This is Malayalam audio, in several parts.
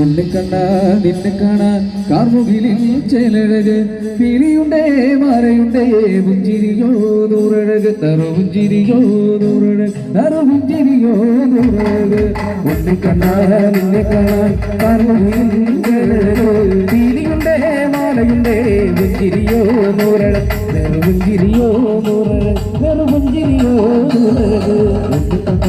ഉണ്ണിക്കണ്ണ നിന്നെ കാണാൻ കാർമുകിലിൽ ചേലഴക് പിരിയുണ്ടേ മാറയുണ്ടേ പുഞ്ചിരിയോ നൂറഴക് തറുപുഞ്ചിരിയോ നൂറഴക് തറുപുഞ്ചിരിയോ നൂറഴക് ഉണ്ണിക്കണ്ണ നിന്നെ കാണാൻ കാർമുകിലിൽ ചേലഴക് പിരിയുണ്ടേ മാറയുണ്ടേ പുഞ്ചിരിയോ നൂറഴക് തറുപുഞ്ചിരിയോ നൂറഴക് തറുപുഞ്ചിരിയോ നൂറഴക് ഉണ്ണിക്കണ്ണ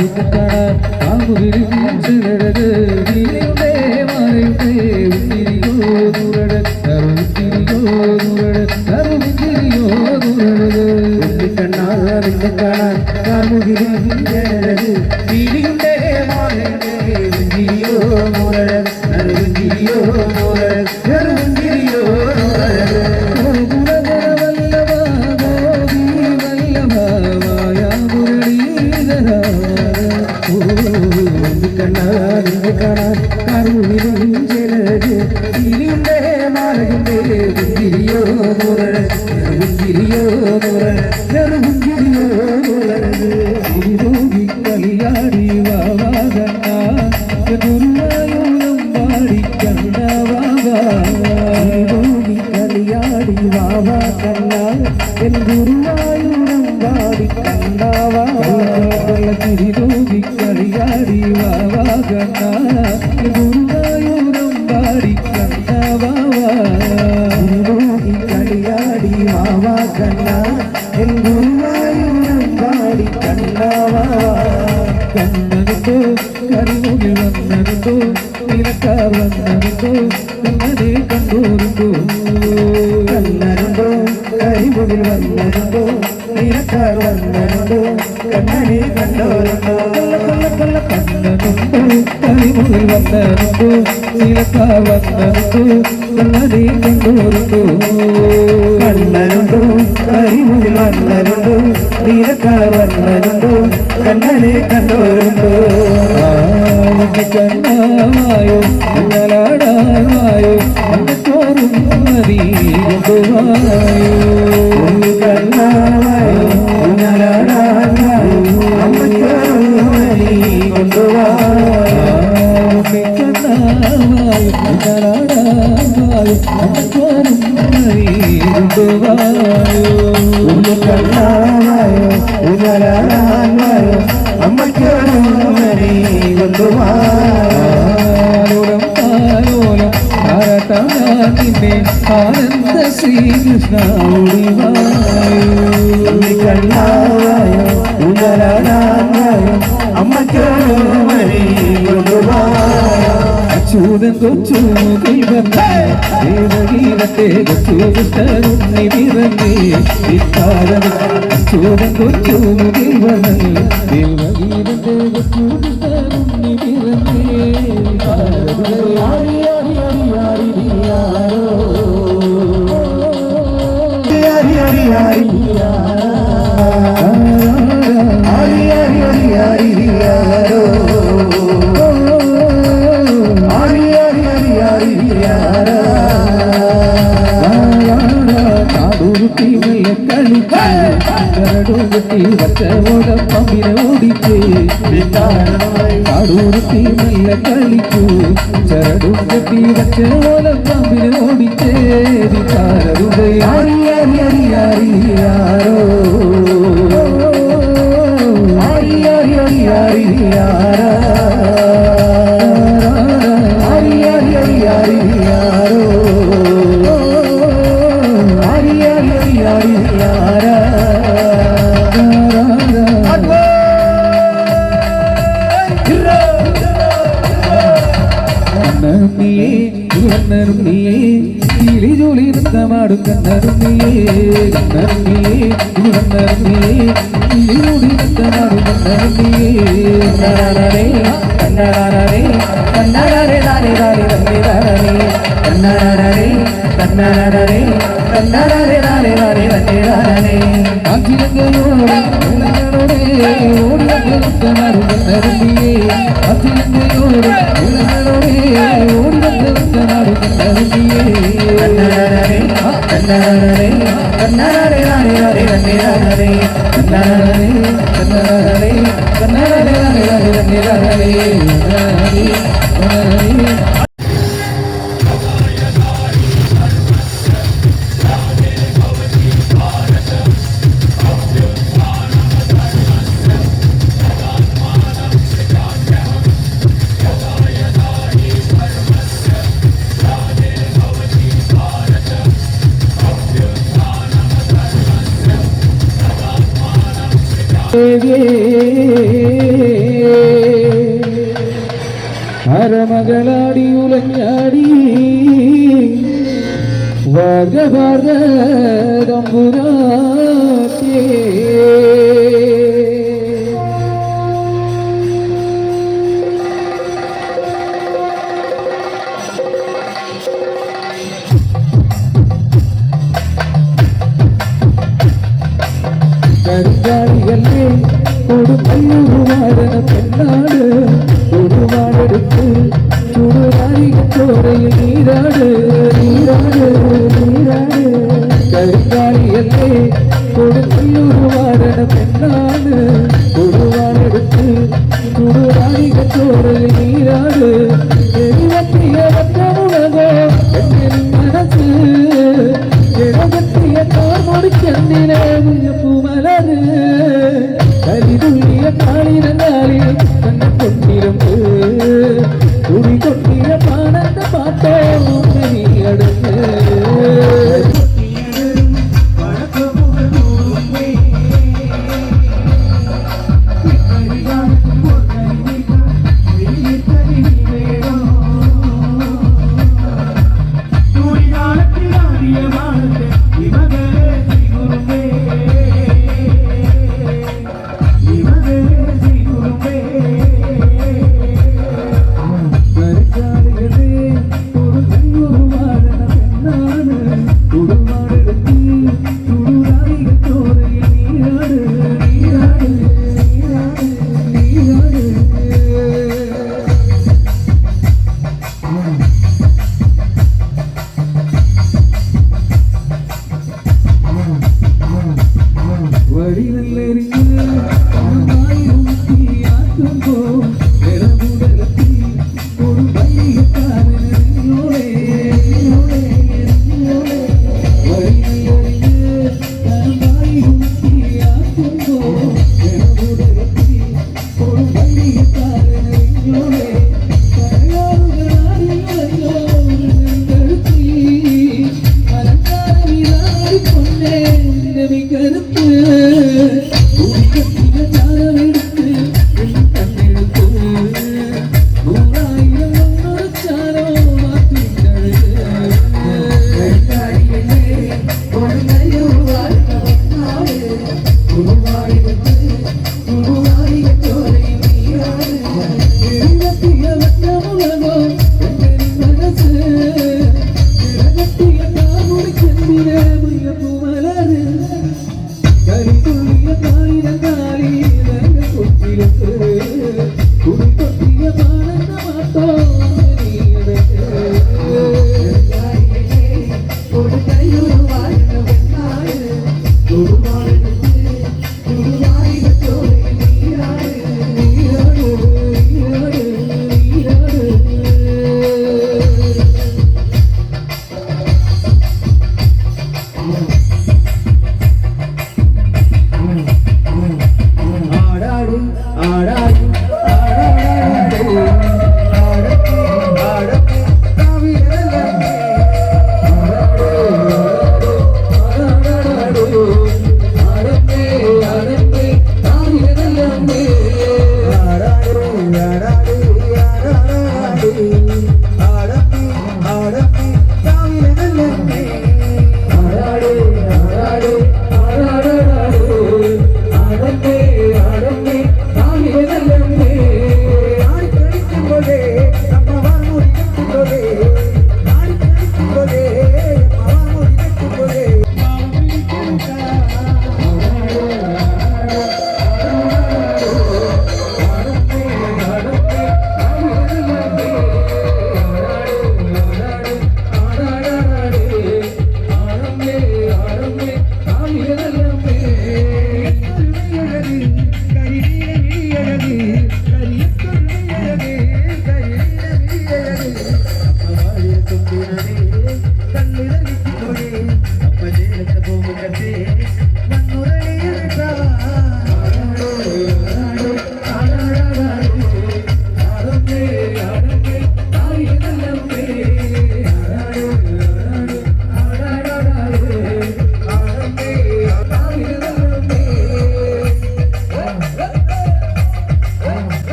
നിന്നെ കാണാൻ കാർമുകിലിൽ ചേലഴക് പിരിയുണ്ടേ മാറയുണ്ടേ പുഞ്ചിരിയോ നൂറഴക് തറുപുഞ്ചിരിയോ നൂറഴക് തറുപുഞ്ചിരിയോ നൂറഴക് ഉണ്ണിക്കണ്ണ നിന്നെ കാണാൻ കാർമുകിലിൽ ചേലഴക് പിരിയുണ്ടേ മാറയുണ്ടേ പുഞ്ചിരിയോ നൂറഴക് തറുപുഞ്ചിരിയോ നൂറഴക് തറുപുഞ്ചിരിയോ നൂറഴക് കാണാൻ കാർമുകിലിൽ ചേലഴക് പിരിയുണ്ടേ മാറയുണ്ടേ പുഞ്ചിരിയോ നൂറഴക് പുഞ്ചിരിയോ നൂറഴക് പുഞ്ചിരിയോ നൂറഴക് തിരുവോകി കളിയാടി വാവാകണ്ണ ഗുരുവായൂരം പാടി കണ്ട വാവോകി കളിയാടി വാവാകണ്ണ എൻ ഗുരുവായൂരം പാടി കണ്ട തിരുവോകി കളിയാടി വാവാകണ്ണ ഗുരുവായൂരം പാടി കണ്ട തിരുവോകി കളിയാടി വാവാകണ്ണ എൻ ഗുരുവായൂരം പാടി കണ്ട കണ്ണനുണ്ടോ കരിമുകിൽ വന്നനുണ്ടോ നിനക്കാർ വന്നനുണ്ടോ കണ്ണനെ കണ്ടോരുണ്ടോ കണ്ണനുണ്ടോ കരിമുകിൽ വന്നനുണ്ടോ നിനക്കാർ വന്നനുണ്ടോ കണ്ണനെ കണ്ടോരുണ്ടോ കണ്ണനുണ്ടോ കരിമുകിൽ വന്നനുണ്ടോ നിനക്കാർ വന്നനുണ്ടോ കണ്ണനെ കണ്ടോരുണ്ടോ കണ്ണനുണ്ടോ കരിമുകിൽ വന്നനുണ്ടോ നിനക്കാർ വന്നനുണ്ടോ കണ്ണനെ കണ്ടോരുണ്ടോ കണ്ണാവായോ കണ്ണലാടാവായോ കണ്ണത്തോറും മതി കൊണ്ടുവായോ കണ്ണാവായോ കണ്ണലാടാവായോ അമ്മത്തോറും മതി കൊണ്ടുവായോ കണ്ണാവായോ കണ്ണലാടാവായോ അമ്മത്തോറും മതി കൊണ്ടുവായോ കണ്ണാവായോ കണ്ണലാടാവായോ അമ്മത്തോറും മതി കൊണ്ടുവായോലം താലോലം നിന്നെ ആനന്ദ ശ്രീകൃഷ്ണ കണ്ണാവായോ ഉദരാടായോ അമ്മത്തോറും മതി കൊണ്ടുവായോ അച്യൂതൻ കൊച്ചു ദേവഗീതത്തെ കൊച്ചു കൃഷ്ണനുണ്ണി വിറങ്ങി അച്യൂതൻ കൊച്ചു ദേവഗീതത്തെ കൊച്ചു കൃഷ്ണനുണ്ണി വിറങ്ങി ൂട്ടി വച്ചോടെ പമ്പിനെ ഓടിച്ച് കാടൂരുത്തി നല്ല കളിക്കൂ ചരടും കെട്ടി വച്ചോടെ പമ്പിനെ ഓടിച്ചേ വിചാരരുടെ ആരിയാരോ കണ്ണനും നീയേ കിളി ജോലി നൃത്തമാടും കണ്ണനും നീയേ കണ്ണനും നീയേ കണ്ണനും നീയേ കിളി ജോലി നൃത്തമാടും കണ്ണനും നീയേ കണ്ണാരേ കണ്ണാരേ കണ്ണാരേ ദാരേ ദാരേ ദാരേ ദാരേ കണ്ണാരേ കണ്ണാരേ കണ്ണാരേ ദാരേ ദാരേ ദാരേ ദാരേ കാഞ്ചിരങ്കയോടെ ഓടി നൃത്തമാടും കണ്ണനും നീയേ കാഞ്ചിരങ്കയോടെ ഓടി നൃത്തമാടും കണ്ണനും നീയേ കണ്ണാരേ കണ്ണാരേ കണ്ണാരേ ദാരേ ദാരേ ദാരേ ദാരേ കണ്ണാരേ കണ്ണാരേ കണ്ണാരേ ദാരേ ദാരേ ദാരേ ദാരേ അരമകളാടി ഉലഞ്ഞാടി വർഗഭാർഗ തമ്പുരാട്ടിയേ കരുതാളിയല്ലേ കൊടുമയൂരുവാടന പെണ്ണാട് കൊടുവാടെടുത്ത് ചുടുവാരിക ചോരയിൽ നീരാട് നീരാട് നീരാട് കരുതാളിയല്ലേ കൊടുമയൂരുവാടന പെണ്ണാട് കൊടുവാടെടുത്ത് ചുടുവാരിക ചോരയിൽ നീരാട് എരിവത്തിയ വറ്റമുളകോ എന്റെ മനസ്സ് ജനകത്തിയ കാർമൊടിച്ചെന്നിലെ പൂമലര് കരിതുള്ളിയ കാളിരങ്കാലിൽ തന്നെ കൊണ്ടിരുമ്പ് കുടി കൊട്ടിയ പാടന്റെ പാട്ടോ നീ അടുത്ത്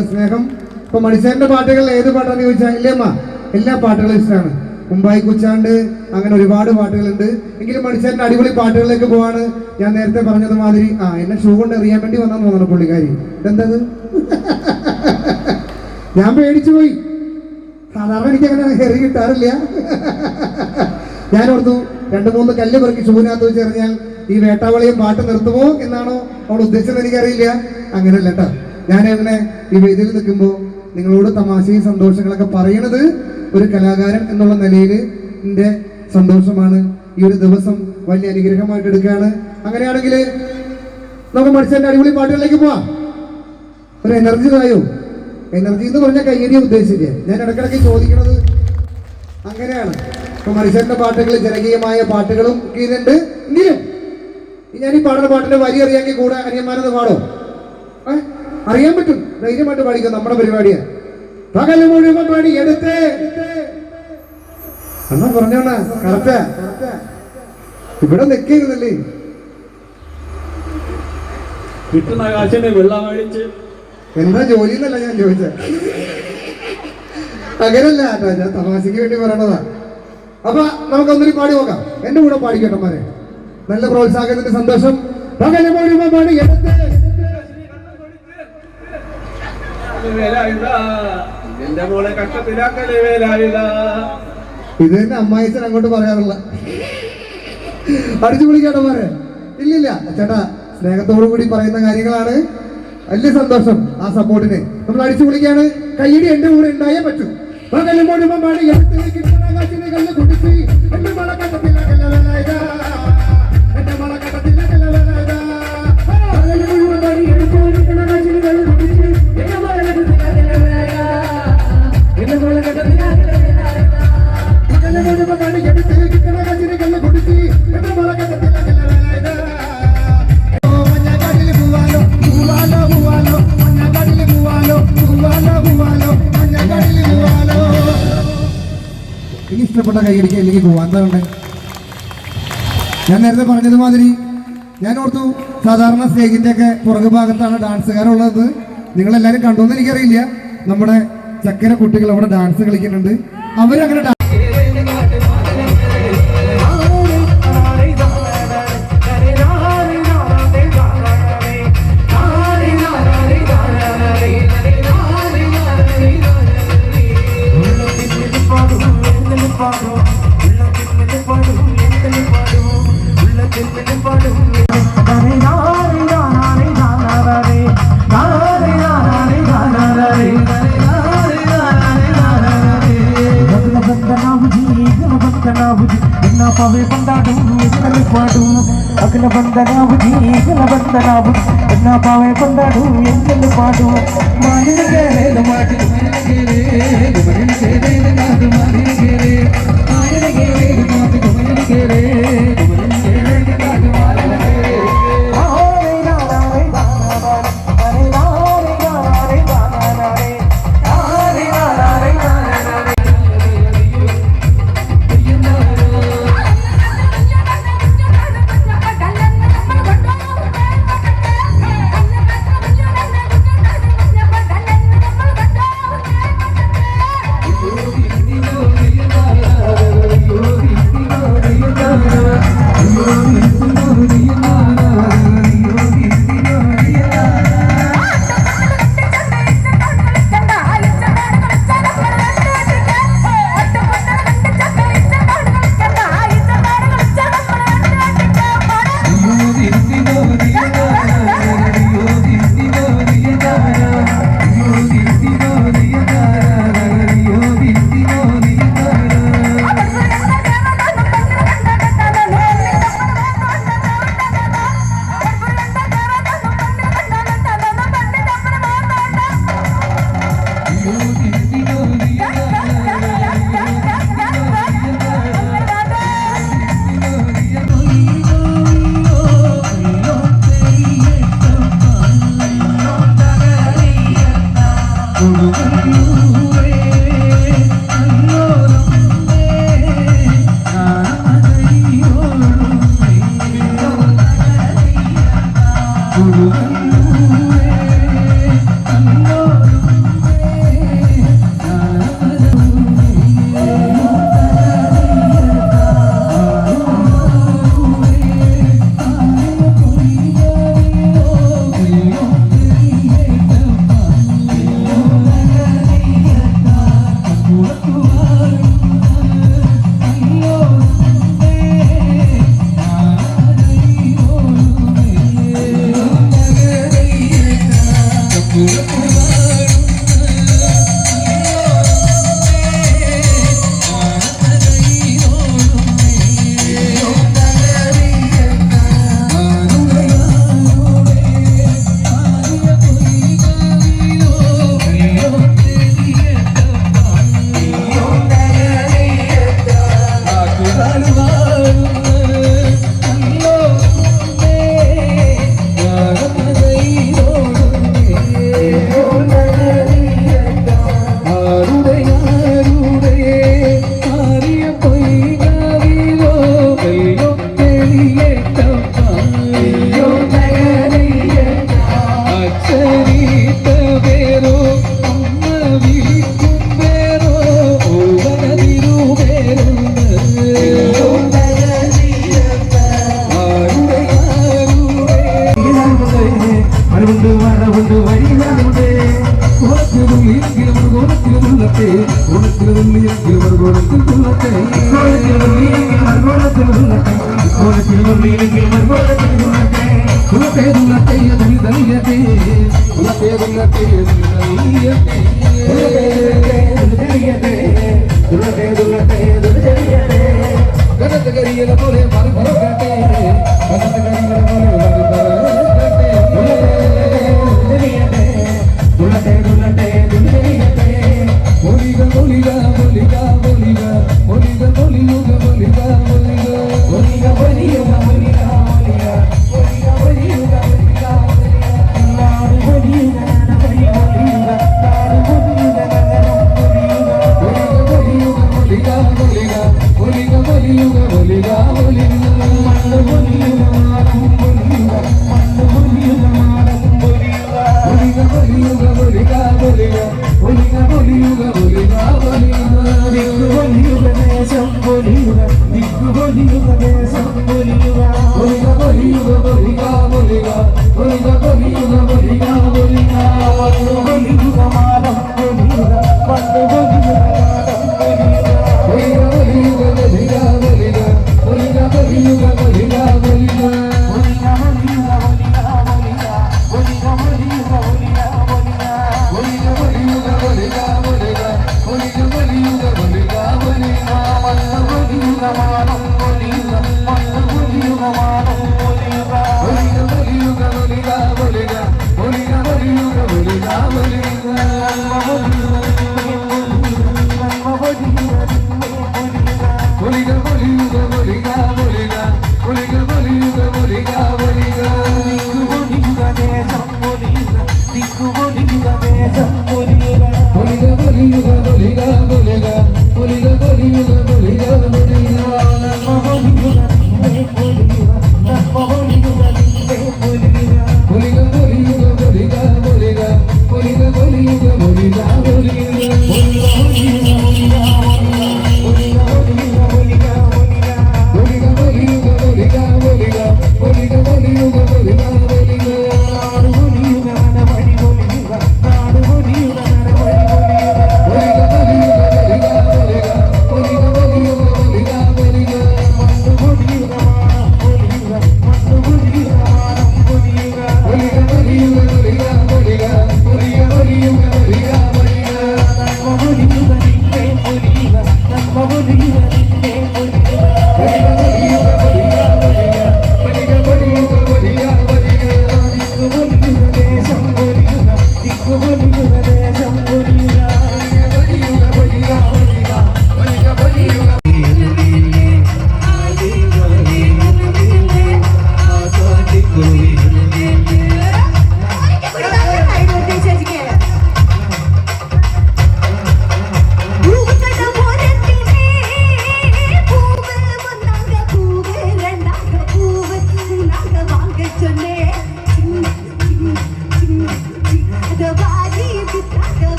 ഒരുപാട് സ്നേഹം. ഇപ്പൊ മണിച്ചേരന്റെ പാട്ടുകൾ ഏത് പാട്ടാന്ന് ചോദിച്ചാൽ ഇല്ലേമ്മ എല്ലാ പാട്ടുകളും ഇഷ്ടമാണ്. മുംബൈ കുച്ചാണ്ട് അങ്ങനെ ഒരുപാട് പാട്ടുകളുണ്ട്. എങ്കിലും മണിച്ചേരന്റെ അടിപൊളി പാട്ടുകളിലേക്ക് പോവാണ്. ഞാൻ നേരത്തെ പറഞ്ഞത് മാതിരി എന്നെ ഷൂ കൊണ്ട് എറിയാൻ വേണ്ടി വന്നാന്ന് തോന്നുന്നു പുള്ളിക്കാരി. ഇതെന്തത്? ഞാൻ പേടിച്ചു പോയി. സാധാരണ എനിക്ക് അങ്ങനെ എറി കിട്ടാറില്ല. ഞാൻ ഓർത്തു 2-3 കല്ല് പെറുക്കി ഷൂവിനകത്ത് വെച്ച് എറിഞ്ഞാൽ ഈ വേട്ടാവളിയും പാട്ട് നിർത്തുമോ എന്നാണോ അവൾ ഉദ്ദേശിച്ചത് എനിക്കറിയില്ല. അങ്ങനെയല്ല കേട്ടോ. ഞാൻ അങ്ങനെ ഈ വേദിയിൽ നിൽക്കുമ്പോൾ നിങ്ങളോട് തമാശയും സന്തോഷങ്ങളൊക്കെ പറയണത് ഒരു കലാകാരൻ എന്നുള്ള നിലയിൽ എൻ്റെ സന്തോഷമാണ്. ഈ ഒരു ദിവസം വലിയ അനുഗ്രഹമായിട്ട് എടുക്കുകയാണ്. അങ്ങനെയാണെങ്കിൽ നമുക്ക് മത്സരന്റെ അടിപൊളി പാട്ടുകളിലേക്ക് പോവാം. ഒരു എനർജി തായോ. എനർജി എന്ന് പറഞ്ഞാൽ കയ്യടിയെ ഉദ്ദേശിച്ചില്ല. ഞാൻ ഇടയ്ക്കിടയ്ക്ക് ചോദിക്കുന്നത് അങ്ങനെയാണ്. ഇപ്പൊ മത്സരന്റെ പാട്ടുകൾ ജനകീയമായ പാട്ടുകളും ചെയ്യുന്നുണ്ട്. എങ്കിലും ഞാൻ ഈ പാടുന്ന പാട്ടിന്റെ വരി അറിയാമെങ്കിൽ കൂടെ അനിയന്മാരെന്ന് പാടോ? അറിയാൻ പറ്റും. ധൈര്യമായിട്ട് പാടിക്കും. നമ്മുടെ പരിപാടിയാണ്. പകല് മുഴുവൻ പണി എടുത്ത് എന്നാ പറഞ്ഞോണ കറക്റ്റാ. ഇവിടെ നിൽക്കരുതല്ലേ. കിട്ടുന്ന കാശിന് വെള്ളം അടിച്ച് എന്താ ജോലി എന്നല്ല ഞാൻ ചോദിച്ച. അങ്ങനല്ല കേട്ടോ, ഞാൻ തമാശയ്ക്ക് വേണ്ടി പറയണതാ. അപ്പൊ നമുക്കൊന്നിനും പാടി നോക്കാം. എന്റെ കൂടെ പാടിക്കട്ടന്മാരെ. നല്ല പ്രോത്സാഹനത്തിന്റെ സന്തോഷം. പകല് മുഴുവൻ പണി എടുത്ത് ഇത് തന്നെ അമ്മായിച്ചൻ അങ്ങോട്ട് പറയാറില്ല. അടിച്ചു വിളിക്കേട്ടന്മാരെ. ഇല്ലില്ല ചേട്ടാ, സ്നേഹത്തോടു കൂടി പറയുന്ന കാര്യങ്ങളാണ്. വലിയ സന്തോഷം ആ സപ്പോർട്ടിന്. നമ്മൾ അടിച്ചു വിളിക്കാണ്. കയ്യടി എന്റെ കൂടെ ഉണ്ടായേ പറ്റൂ. പകല് മുഴുവൻ പണി എടുത്ത് കല്ല് കുടിച്ച് എന്റെ മളക്കട്ടത്തില്ല കല്ലവനായതാ, എന്റെ മളക്കട്ടത്തില്ല കല്ലവനായതാ. പകല് മുഴുവൻ പണി എടുത്ത് കല്ല് കുടിച്ച് എന്റെ മളക്കട്ടത്തില്ല കല്ലവനായതാ, എന്റെ മളക്കട്ടത്തില്ല കല്ലവനായതാ. പകല് മുഴുവൻ പണി എടുത്ത് കല്ല് കുടിച്ച് എന്റെ മളക്കട്ടത്തില്ല കല്ലവനായതാ. മഞ്ഞക്കാട്ടിൽ പൂവാലോ പൂവാലോ പൂവാലോ, മഞ്ഞക്കാട്ടിൽ പൂവാലോ പൂവാലോ പൂവാലോ, മഞ്ഞക്കാട്ടിൽ പൂവാലോ. എനിക്ക് ഇഷ്ടപ്പെട്ട കൈയടിക്കുക അല്ലെങ്കിൽ പോവാൻ എന്താ ഉണ്ട്. ഞാൻ നേരത്തെ പറഞ്ഞതുമാതിരി ഞാൻ ഓർത്തു സാധാരണ സ്റ്റേജിന്റെ ഒക്കെ പുറകു ഭാഗത്താണ് ഡാൻസുകാരുള്ളത്. നിങ്ങളെല്ലാവരും കണ്ടോന്ന് എനിക്കറിയില്ല. നമ്മുടെ ചക്കര കുട്ടികൾ അവിടെ ഡാൻസ് കളിക്കുന്നുണ്ട്. അവരങ്ങനെ पावे बंदाडू एन्नल्लु पाडू अगल बंदनावुजी गल बंदनावुजी एन्ना पावे बंदाडू एन्नल्लु पाडू मालिन गेरे माटी गुमरिन गेरे नाद मालिन गेरे मालिन गेरे माटी गुमरिन गेरे गुमरिन गेरे नाद मालिन गेरे आरे नाना रे नाना रे नारे नाना रे नाना रे आरे नाना रे नाना रे.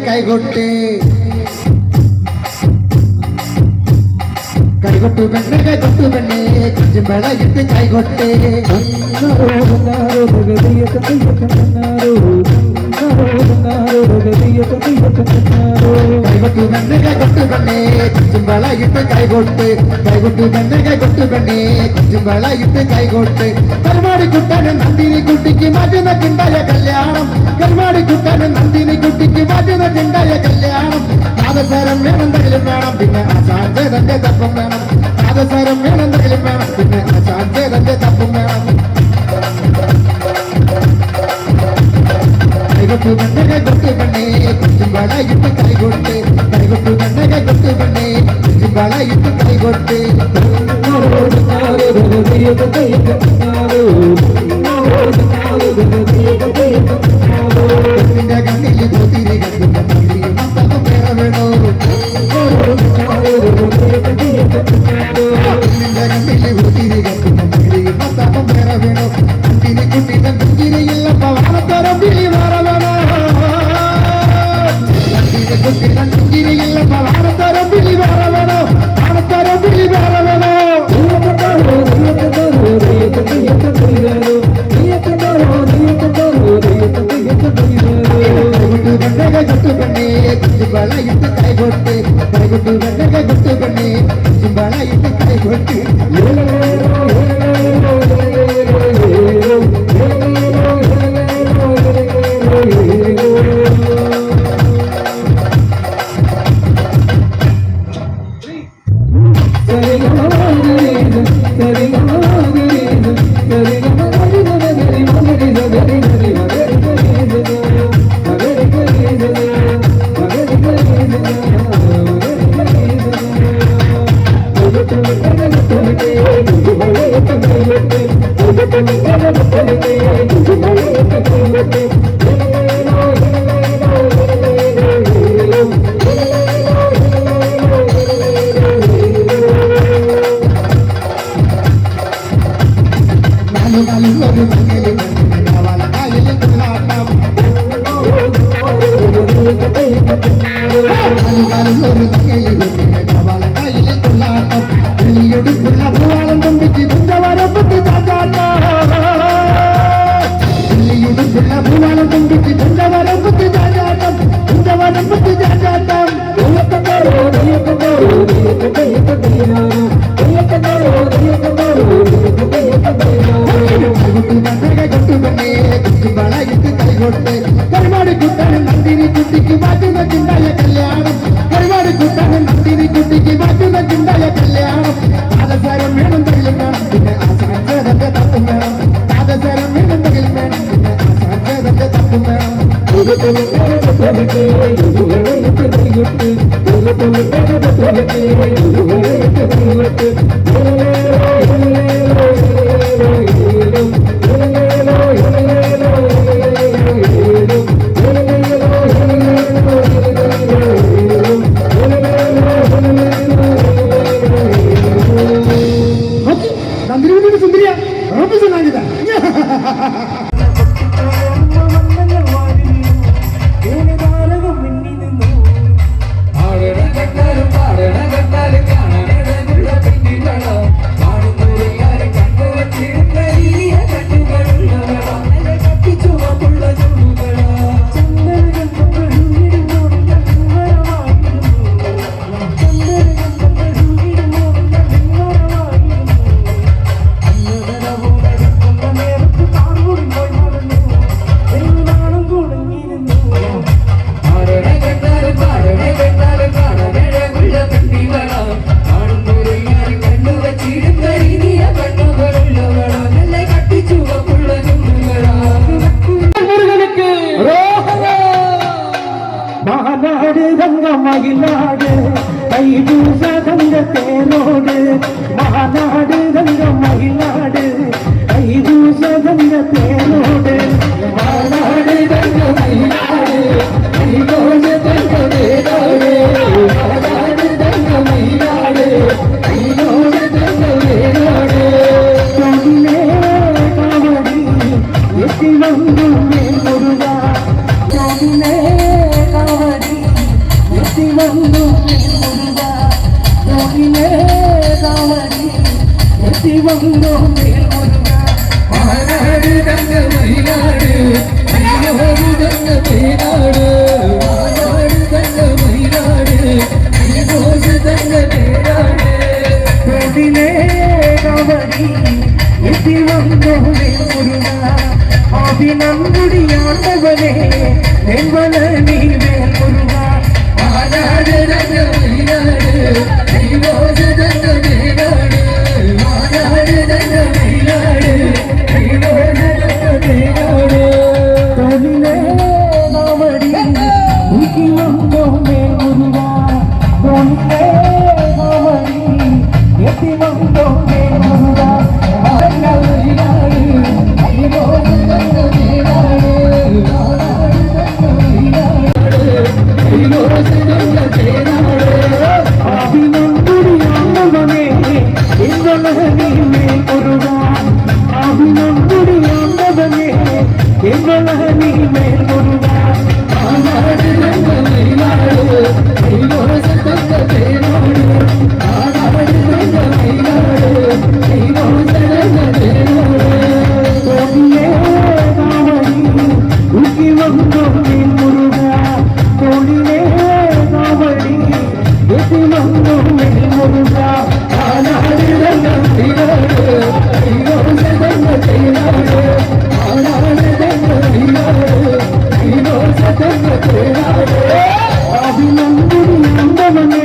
കൈകൊട്ട് കൈകൊട്ടു പെണ്ണെ കൈകൊട്ടു പെണ്ണെ കുഞ്ചും വെളയിട്ട് കൈകൊട്ട് കൈകൊട്ടു പെണ്ണെ കൈകൊട്ടു പെണ്ണെ കുഞ്ചും വെളയിട്ട് കൈകൊട്ട് കൈകൊട്ടു പെണ്ണെ കൈകൊട്ടു പെണ്ണെ കുഞ്ചും വെളയിട്ട് കൈകൊട്ട് കരുമാടി കുട്ടാനും നന്ദിനി കുട്ടിക്ക് മജുനക്കുണ്ടായ കല്യാണം കരുമാടി കുട്ടാനും നന്ദിനി കുട്ടിക്ക് മജുനക്കുണ്ടായ കല്യാണം പാദസരം വേണമെന്തെങ്കിലും വേണം പിന്നെ ആശാന്തന്റെ തപ്പം വേണം പാദസരം വേണമെന്തെങ്കിലും വേണം പിന്നെ ആശാന്തന്റെ തപ്പം വേണം കൈകൊട്ടു പെണ്ണെ കൈകൊട്ടു പെണ്ണെ കുഞ്ചും വളയിട്ട് കൈകൊട്ട് കൈകൊട്ടു പെണ്ണെ കൈകൊട്ടു പെണ്ണെ കുഞ്ചും വളയിട്ട് കൈകൊട്ട് കണ്ണിൽ കൊത്തിരി കണ്ടും വേറെ വേണോ കണ്ണിൽ കൊത്തിരി കണ്ടും മത്താപ്പം വേറെ വേണോ കുട്ടിനെ കുട്ടിന്റെ കുട്ടിനെയില്ല പവാനത്തരം വിളി വേറെ വേണോ കുട്ടിനെ കുട്ടിന്റെ കുട്ടിനെയില്ല പവാനത്തരം വിളി വേറെ വേണോ പവാനത്തരം വിളി വേറെ വേണോ கருமாடி குட்டான நந்தினி குட்டிக்கு மாட்டுன கிண்டாய கல்யாணம் கருமாடி குட்டான நந்தினி குட்டிக்கு மாட்டுன கிண்டாய கல்யாணம் பாதசாரம் வேணும் தையில் வேணும் പിന്നെ ആസാഞ്ചേതന്റെ തപ്പും വേണം പാദസാരം വേണം தையில் വേണം പിന്നെ ആസാഞ്ചേതന്റെ തപ്പും വേണം നന്ദിനി സുന്ദരിയ റോബിസ് നാഗിത மகிழாடு கைதூச தங்க தேனோடு மாநாடு தங்க மகிழாடு கைதூச தங்க தேனோடு மாநாடு தங்க மகிழாடு கைதூச தங்க தேனோடு மாநாடு தங்க மகிழாடு கைதூச தங்க தேனோடு தொழிலே காவடி எட்டி வந்து மேல் முருகா தொழிலே காவடி வந்து முருகா தொழிலே காவடி எட்டி வந்து மேல் முருகா மாநாடு தங்க மயிலாடு கையோடு தங்க தேனாடு மாநாடு தங்க மயிலாடு கையோடு தங்க தேனாடு தொழிலே காவடி எட்டி வந்து மேல் முருகா அபிநங்குடியாண்டவனே என்பன நீ மேல் முருகா மாநாடு தங்க மயிலாடு கையோடு தங்க தேனாடு மாநாடு தங்க மயிலாடு கையோடு தங்க தேனாடு தொழிலே காவடி ஊக்கி வந்தோம் மேல் முருகா தொழிலே காவடி எட்டி வந்தோம் மேல் முருகா மயிலாடு கையோடு தங்க தேனாடு மாநாடு தங்க மயிலாடு அபிநந்துடியாண்டவனே எங்களனி மேல் முருகா அபிநந்துடியாண்டவனே எங்களனி மேல் முருகா மாநாடு தங்க மயிலாடு கையோடு தங்க தேனாடு மாநாடு தங்க மயிலாடு கையோடு தங்க தேனாடு தொழிலே காவடி ஊக்கி வந்தோம் மேல் முருகா தொழிலே காவடி எட்டி வந்தோம் மேல் முருகா மாநாடு தங்க மயிலாடு கையோடு தங்க தேனாடு மாநாடு தங்க மயிலாடு கையோடு தங்க தேனாடு அபிநந்துடியாண்டவனே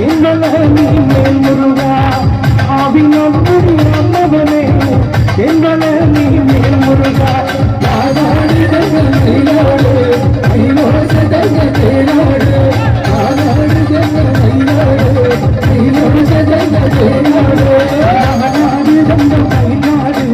எங்களனி மேல் முருகா அபிநந்துடியாண்டவனே எங்களனி மேல் முருகா மாநாடு தங்க மயிலாடு கையோடு தங்க தேனாடு மாநாடு தங்க மயிலாடு கையோடு தங்க தேனாடு மாநாடு தங்க மயிலாடு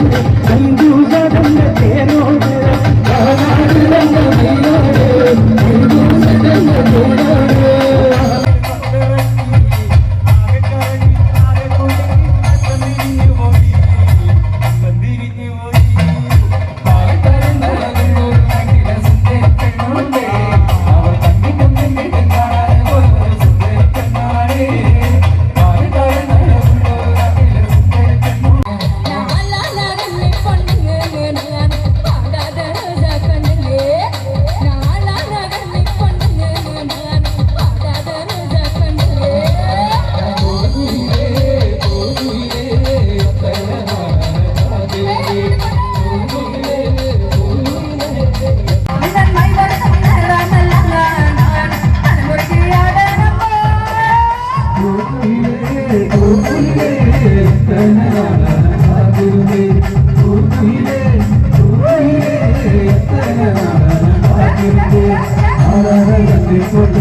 கண்டிப்பொண்டு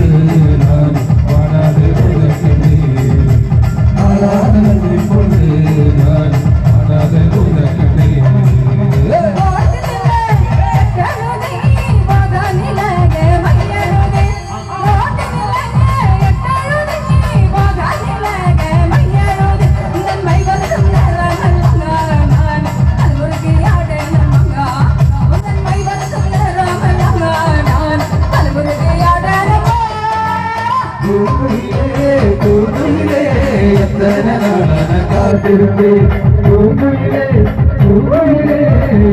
நான் வாடாது உனக்கென்றே ஆளாத கண்டிப்பொண்டு நான் வாடாது உனக்கென்றே எத்தனை நாளான காத்திருந்தேன் பூமியிலே பூமியிலே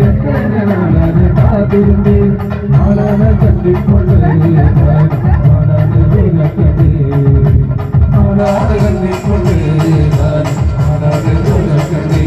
எத்தனை நாளான காத்திருந்தேன் நாளான கண்டிப்பொண்டு நான் வாடாது உனக்கென்றே நாளான கண்டிப்பொண்டு நான் வாடாது உனக்கென்றே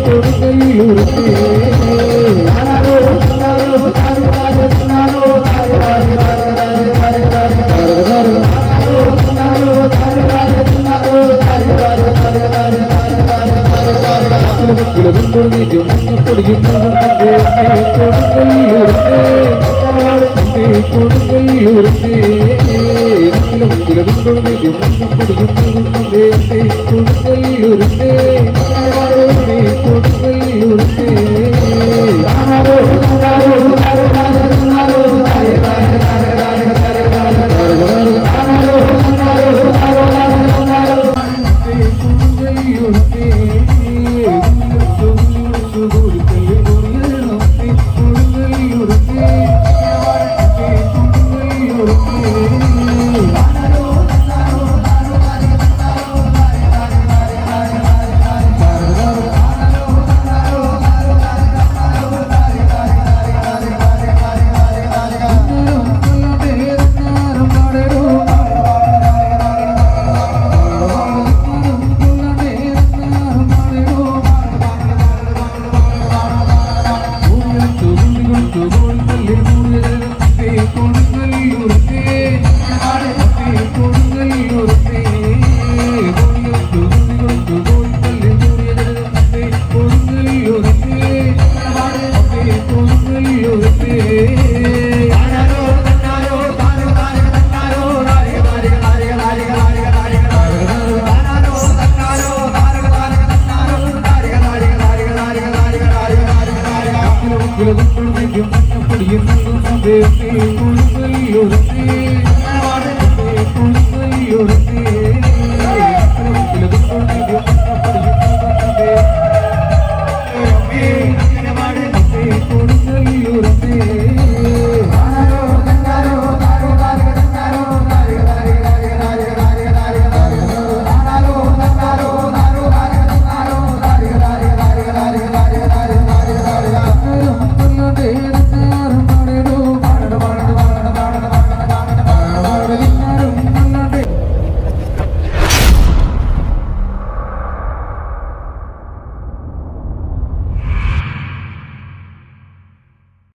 കൊടുങ്ങല്ലൂരത്തെ Thank you.